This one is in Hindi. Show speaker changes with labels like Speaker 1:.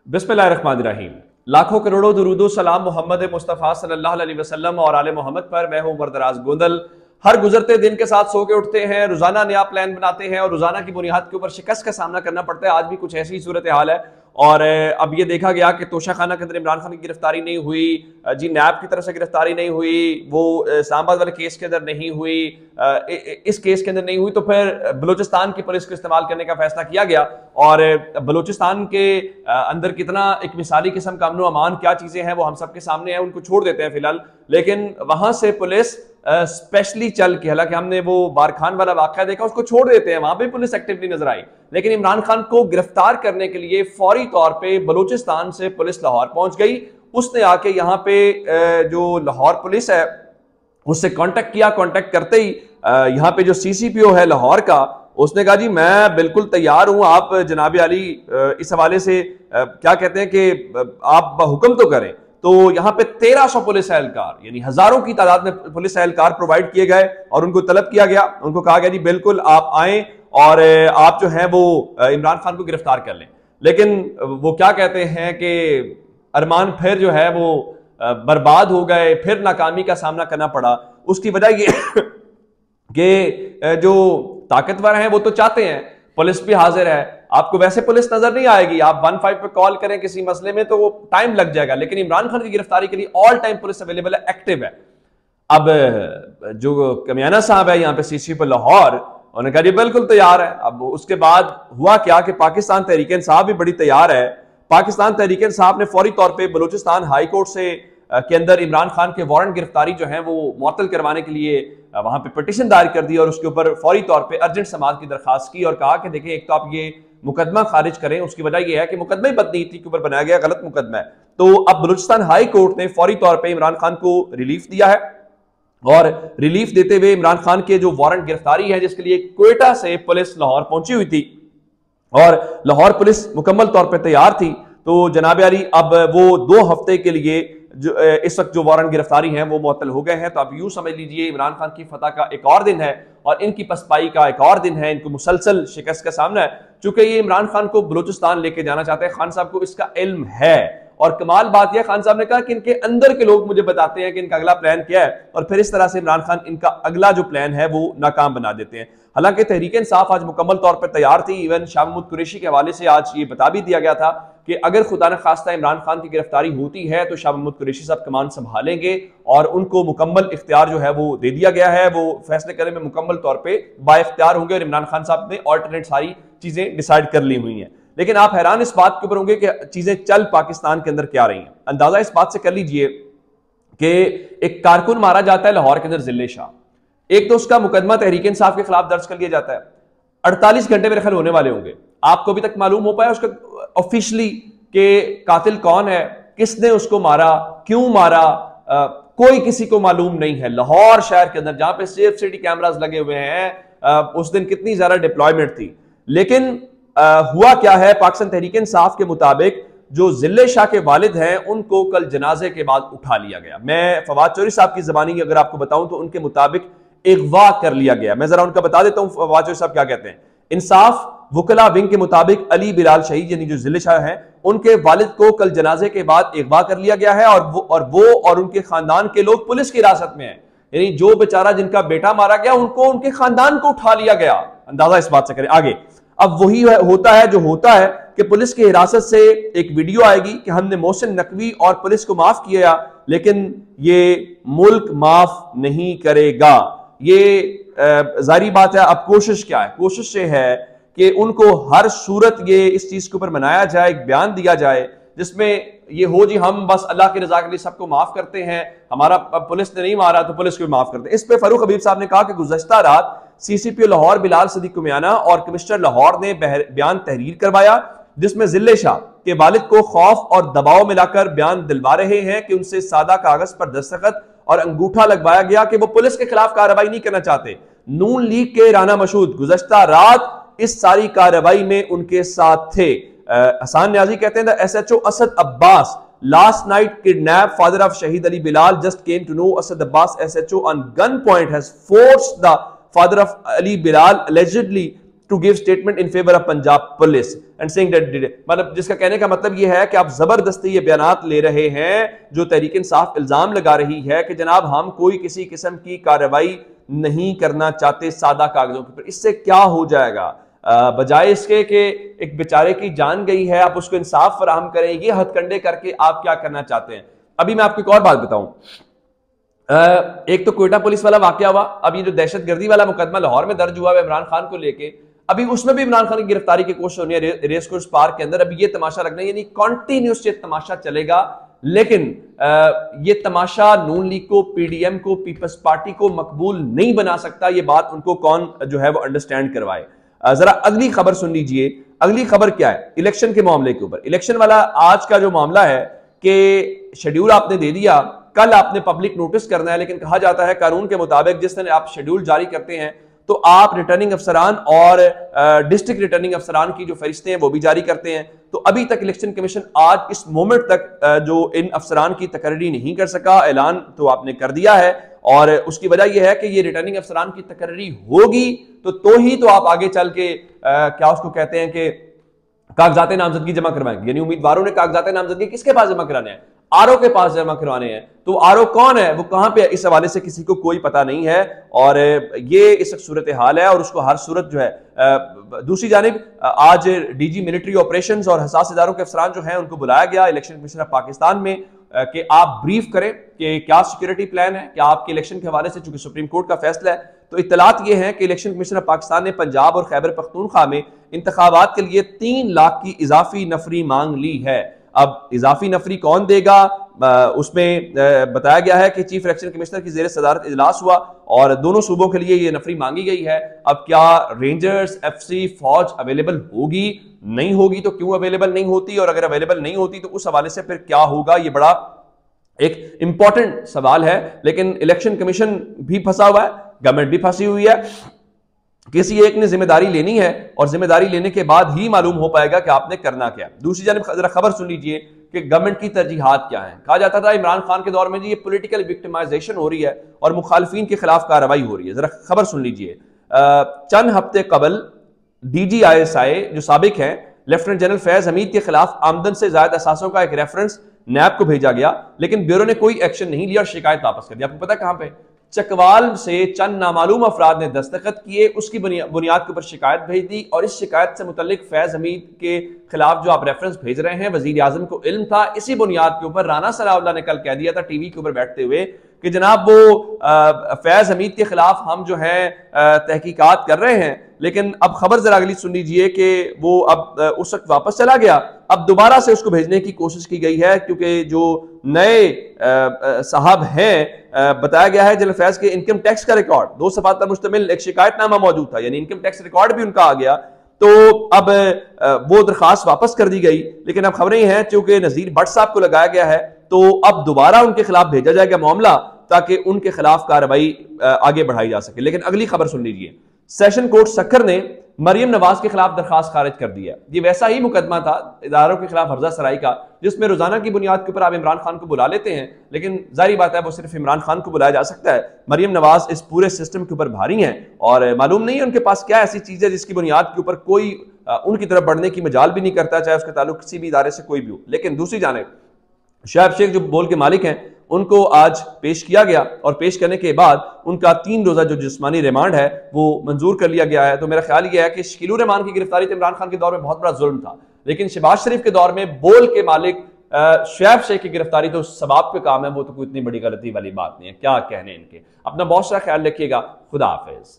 Speaker 1: बिस्मिल्लाहिर्रहमानिर्रहीम। लाखों करोड़ों दुरूदो सलाम मोहम्मद मुस्तफ़ा सल्लल्लाहु अलैहि वसल्लम और आले मोहम्मद पर। मैं हूं उमर दराज गोंदल। हर गुजरते दिन के साथ सो के उठते हैं, रोजाना नया प्लान बनाते हैं और रोजाना की बुनियाद के ऊपर शिकस्त का सामना करना पड़ता है। आज भी कुछ ऐसी सूरत हाल है और अब ये देखा गया कि तोशा खाना के अंदर इमरान खान की गिरफ्तारी नहीं हुई, जी नैब की तरफ से गिरफ्तारी नहीं हुई, वो इस्लामाबाद वाले केस के अंदर नहीं हुई, इस केस के अंदर नहीं हुई, तो फिर बलूचिस्तान की पुलिस को इस्तेमाल करने का फैसला किया गया। और बलूचिस्तान के अंदर कितना एक मिसाली किस्म का अमन अमान क्या चीजें हैं वो हम सबके सामने है, उनको छोड़ देते हैं फिलहाल। लेकिन वहां से पुलिस स्पेशली चल के, हालांकि हमने वो बारखान वाला वाकया देखा, उसको छोड़ देते हैं, वहां पे पुलिस एक्टिवली नजर आई, लेकिन इमरान खान को गिरफ्तार करने के लिए फौरी तौर पे बलूचिस्तान से पुलिस लाहौर पहुंच गई। उसने आके यहाँ पे जो लाहौर पुलिस है उससे कांटेक्ट किया। कांटेक्ट करते ही यहाँ पे जो सीसीपीओ है लाहौर का, उसने कहा जी मैं बिल्कुल तैयार हूं, आप जनाब अली इस हवाले से क्या कहते हैं कि आप हुक्म तो करें। तो यहाँ पे 1300 पुलिस एहलकार, यानी हजारों की तादाद में पुलिस एहलकार प्रोवाइड किए गए और उनको तलब किया गया। उनको कहा गया जी बिल्कुल आप आए और आप जो है वो इमरान खान को गिरफ्तार कर लें। लेकिन वो क्या कहते हैं कि अरमान फिर जो है वो बर्बाद हो गए, फिर नाकामी का सामना करना पड़ा। उसकी वजह ये कि जो ताकतवर हैं वो तो चाहते हैं पुलिस भी हाजिर है, आपको वैसे पुलिस नजर नहीं आएगी, आप 15 पे कॉल करें किसी मसले में तो वो टाइम लग जाएगा, लेकिन इमरान खान की गिरफ्तारी के लिए ऑल टाइम पुलिस अवेलेबल है, एक्टिव है। अब जो कमियाना साहब है यहाँ पे सीसी पे लाहौर, उन्होंने कहा जी बिल्कुल तैयार है। अब उसके बाद हुआ क्या कि पाकिस्तान तहरीक इंसाफ भी बड़ी तैयार है। पाकिस्तान तहरीक इंसाफ ने फौरी तौर पर बलूचिस्तान हाई कोर्ट से के अंदर इमरान खान के वारंट गिरफ्तारी जो है वो मुअत्तल करवाने के लिए वहां पे पिटीशन दायर कर दी और उसके ऊपर फौरी तौर पे अर्जेंट समाअत की दरखास्त की और कहा कि देखिए एक तो आप ये मुकदमा खारिज करें, उसकी वजह यह है कि मुकदमा ही बदनीति के ऊपर बनाया गया, गलत मुकदमा है। तो अब बलूचिस्तान हाई कोर्ट ने फौरी तौर पर इमरान खान को रिलीफ दिया है और रिलीफ देते हुए इमरान खान के जो वारंट गिरफ्तारी है जिसके लिए क्वेटा से पुलिस लाहौर पहुंची हुई थी और लाहौर पुलिस मुकम्मल तौर पर तैयार थी। तो जनाब अली अब वो 2 हफ्ते के लिए जो इस वक्त जो वारंट गिरफ्तारी हैं वो मुअत्तल हो गए हैं। तो आप यूं समझ लीजिए इमरान खान की फतह का एक और दिन है और इनकी पसपाई का एक और दिन है, इनको मुसलसल शिकस्त का सामना है। चूंकि ये इमरान खान को बलूचिस्तान लेके जाना चाहते हैं, खान साहब को इसका इल्म है और कमाल बात यह खान साहब ने कहा कि इनके अंदर के लोग मुझे बताते हैं कि इनका अगला प्लान क्या है और फिर इस तरह से इमरान खान इनका अगला जो प्लान है वो नाकाम बना देते हैं। हालांकि तहरीक इंसाफ आज मुकम्मल तौर पर तैयार थी। इवन शाह महमूद कुरैशी के हवाले से आज ये बता भी दिया गया था कि अगर खुदा न खास्ता इमरान खान की गिरफ्तारी होती है तो शाह महमूद कुरैशी साहब कमान संभालेंगे और उनको मुकम्मल इख्तियार जो है वो दे दिया गया है। वो फैसले करने में मुकम्मल तौर पर बाइख्तियार होंगे और इमरान खान साहब ने ऑल्टरनेट सारी चीजें डिसाइड कर ली हुई हैं। लेकिन आप हैरान इस बात के ऊपर होंगे कि चीजें चल पाकिस्तान के अंदर क्या रही हैं। अंदाजा इस बात से कर लीजिए कि एक कारकुन मारा जाता है लाहौर के अंदर, जिले शाह, एक तो उसका मुकदमा तहरीक इंसाफ के खिलाफ दर्ज कर लिया जाता है। 48 घंटे मेरे ख्याल होने वाले होंगे, आपको अभी तक मालूम हो पाया उसका ऑफिशियली कि कातिल कौन है, किसने उसको मारा, क्यों मारा, कोई किसी को मालूम नहीं है। लाहौर शहर के अंदर जहां पे सेफ सिटी कैमरास लगे हुए हैं, उस दिन कितनी ज्यादा डिप्लॉयमेंट थी। लेकिन हुआ क्या है, पाकिस्तान तहरीक इंसाफ के मुताबिक जो जिले शाह के वालिद हैं उनको कल जनाजे के बाद उठा लिया गया। मैं फवाद चौधरी साहब की जबानी अगर आपको बताऊं तो उनके मुताबिक अगवा कर लिया गया। मैं जरा उनका बता देता हूं फवाद चौधरी साहब क्या कहते हैं। इंसाफ वकला विंग के मुताबिक अली बिलाल शहीद यानी जो जिले शाह हैं उनके वालिद को कल जनाजे के बाद अगवा कर लिया गया है और वो और उनके खानदान के लोग पुलिस की हिरासत में हैं। यानी जो बेचारा जिनका बेटा मारा गया उनको उनके खानदान को उठा लिया गया। अंदाजा इस बात से करें आगे। अब वही होता है जो होता है कि पुलिस की हिरासत से एक वीडियो आएगी कि हमने मोहसिन नकवी और पुलिस को माफ किया, लेकिन ये मुल्क माफ नहीं करेगा। ये जारी बात है। अब कोशिश क्या है? कोशिश ये है कि उनको हर सूरत ये इस चीज के ऊपर मनाया जाए, एक बयान दिया जाए जिसमें ये हो जी हम बस अल्लाह की रजा के लिए सबको माफ करते हैं, हमारा पुलिस ने नहीं मारा तो पुलिस को भी माफ करते हैं। इस पे फारूक हबीब साहब ने कहा कि गुज़श्ता रात सीसीपीओ लाहौर बिलाल सदीक कुमियाना और कमिश्नर लाहौर ने बयान तहरीर करवाया जिसमें जिले शाह के वालिद को खौफ और दबाव में लाकर बयान दिलवा रहे हैं कि उनसे सादा कागज पर दस्तखत और अंगूठा लगवाया गया कि वो पुलिस के खिलाफ कार्रवाई नहीं करना चाहते। नून लीग के राना मशहूद गुज़श्ता रात इस सारी कार्रवाई में उनके साथ थे। हसन न्याजी कहते हैं SHO Asad Abbas last night kidnapped father of Shahid Ali Bilal just came to know Asad Abbas SHO on gunpoint has forced the father of Ali Bilal allegedly to give statement in favour of Punjab police and saying that, मतलब जिसका कहने का मतलब यह है कि आप जबरदस्ती ये बयानात ले रहे हैं जो तहरीक इंसाफ इल्जाम लगा रही है कि जनाब हम कोई किसी किस्म की कार्रवाई नहीं करना चाहते सादा कागजों के ऊपर। इससे क्या हो जाएगा? बजाय इसके कि एक बेचारे की जान गई है, आप उसको इंसाफ फराहम करें, ये हथकंडे करके आप क्या करना चाहते हैं? अभी मैं आपको एक और बात बताऊं, एक तो कोयटा पुलिस वाला वाकया हुआ, अब ये जो दहशतगर्दी वाला मुकदमा लाहौर में दर्ज हुआ है इमरान खान को लेके, अभी उसमें भी इमरान खान की गिरफ्तारी की कोशिश होनी है रेस कोर्स पार्क के अंदर। अभी ये तमाशा लगना है, यानी कॉन्टिन्यूस ये तमाशा चलेगा, लेकिन ये तमाशा नून लीग को, पीडीएम को, पीपल्स पार्टी को मकबूल नहीं बना सकता। ये बात उनको कौन जो है वो अंडरस्टैंड करवाए। जरा अगली खबर सुन लीजिए। अगली खबर क्या है? इलेक्शन के मामले के ऊपर। इलेक्शन वाला आज का जो मामला है कि शेड्यूल आपने दे दिया, कल आपने पब्लिक नोटिस करना है, लेकिन कहा जाता है कानून के मुताबिक जिस दिन आप शेड्यूल जारी करते हैं तो आप रिटर्निंग अफसरान और डिस्ट्रिक्ट रिटर्निंग अफसरान की जो फरिश्ते हैं वो भी जारी करते हैं। तो अभी तक इलेक्शन कमीशन आज इस मोमेंट तक जो इन अफसरान की तकर्री नहीं कर सका। ऐलान तो आपने कर दिया है और उसकी वजह यह है कि ये रिटर्निंग अफसरान की तकर्री होगी तो ही तो आप आगे चल के क्या उसको कहते हैं कि कागजात नामजदगी जमा करवाएंगे। यानी उम्मीदवारों ने कागजात नामजदगी किसके पास जमा कराने हैं? आरओ के पास जमा करवाने हैं। तो आरओ कौन है, वो कहां पे है, इस हवाले से किसी को कोई पता नहीं है और ये इस सूरत हाल है और उसको हर सूरत जो है। दूसरी जानिब आज डीजी मिलिट्री ऑपरेशंस और हसास इदारों के अफसरान जो हैं उनको बुलाया गया इलेक्शन कमीशन ऑफ पाकिस्तान में कि आप ब्रीफ करें कि क्या सिक्योरिटी प्लान है, क्या आपके इलेक्शन के हवाले से, चूंकि सुप्रीम कोर्ट का फैसला है। तो इत्तलात ये है कि इलेक्शन कमीशन ऑफ पाकिस्तान ने पंजाब और खैबर पख्तूनख्वा में इंतखाबात के लिए 3 लाख की इजाफी नफरी मांग ली है। अब इजाफी नफरी कौन देगा? उसमें बताया गया है कि चीफ इलेक्शन कमिश्नर की जेर सदारत इजलास हुआ और दोनों सूबों के लिए ये नफरी मांगी गई है। अब क्या रेंजर्स, एफसी, फौज अवेलेबल होगी? नहीं होगी तो क्यों अवेलेबल नहीं होती, और अगर अवेलेबल नहीं होती तो उस हवाले से फिर क्या होगा? ये बड़ा एक इंपॉर्टेंट सवाल है। लेकिन इलेक्शन कमीशन भी फंसा हुआ है, गवर्नमेंट भी फंसी हुई है। किसी एक ने जिम्मेदारी लेनी है और जिम्मेदारी लेने के बाद ही मालूम हो पाएगा कि आपने करना क्या। दूसरी जानिब जरा खबर सुन लीजिए कि गवर्नमेंट की तरजीहात क्या हैं। कहा जाता था इमरान खान के दौर में जी ये पॉलिटिकल विक्टिमाइजेशन हो रही है और मुखालिफिन के खिलाफ कार्रवाई हो रही है। जरा खबर सुन लीजिए। चंद हफ्ते कबल DGISI जो साबिक हैं लेफ्टिनेंट जनरल फैज हमीद के खिलाफ आमदन से ज्यादा असासों का एक रेफरेंस नैब को भेजा गया, लेकिन ब्यूरो ने कोई एक्शन नहीं लिया और शिकायत वापस कर दी। आपको पता कहां पे? चकवाल से चंद नामालूम अफराद ने दस्तखत किए, उसकी बुनियाद के ऊपर शिकायत भेज दी और इस शिकायत से मुतल्लिक फैज हमीद के खिलाफ जो आप रेफरेंस भेज रहे हैं वजीर आजम को इल्म था। इसी बुनियाद के ऊपर राना सनाउल्लाह ने कल कह दिया था टीवी के ऊपर बैठते हुए कि जनाब वो फैज हमीद के खिलाफ हम जो है तहकीकात कर रहे हैं। लेकिन अब खबर जरा अगली सुन लीजिए कि वो अब उस वक्त वापस चला गया, अब दोबारा से उसको भेजने की कोशिश की गई है क्योंकि जो नए साहब हैं बताया गया है जनरल फैज के इनकम टैक्स का रिकॉर्ड 2 सफात पर मुश्तमिल एक शिकायतनामा मौजूद था, यानी इनकम टैक्स रिकॉर्ड भी उनका आ गया। तो अब वो दरखास्त वापस कर दी गई, लेकिन अब खबरें हैं चूंकि नजीर भट्ट साहब को लगाया गया है तो अब दोबारा उनके खिलाफ भेजा जाएगा मामला ताकि उनके खिलाफ कार्रवाई आगे बढ़ाई जा सके। लेकिन अगली खबर सुन लीजिए। सेशन कोर्ट सक्कर ने मरियम नवाज के खिलाफ दरखास्त खारिज कर दी है। ये वैसा ही मुकदमा था इदारों के खिलाफ हर्जा सराई का जिसमें रोजाना की बुनियाद के ऊपर आप इमरान खान को बुला लेते हैं, लेकिन जाहिर बात है वो सिर्फ इमरान खान को बुलाया जा सकता है। मरियम नवाज इस पूरे सिस्टम के ऊपर भारी हैं और मालूम नहीं है उनके पास क्या ऐसी चीज है जिसकी बुनियाद के ऊपर कोई उनकी तरफ बढ़ने की मजाल भी नहीं करता, चाहे उसका ताल्लुक किसी भी इदारे से कोई भी हो। लेकिन दूसरी जानिब शुएब शेख जो बोल के मालिक हैं उनको आज पेश किया गया और पेश करने के बाद उनका 3 रोजा जो जिस्मानी रिमांड है वो मंजूर कर लिया गया है। तो मेरा ख्याल यह है कि शकीलुर रहमान की गिरफ्तारी तो इमरान खान के दौर में बहुत बड़ा जुल्म था, लेकिन शहबाज शरीफ के दौर में बोल के मालिक शुएब शेख की गिरफ्तारी तो सवाब पे काम है, वो तो कोई इतनी बड़ी गलती वाली बात नहीं है। क्या कहने इनके। अपना बहुत सारा ख्याल रखिएगा। खुदा हाफिज।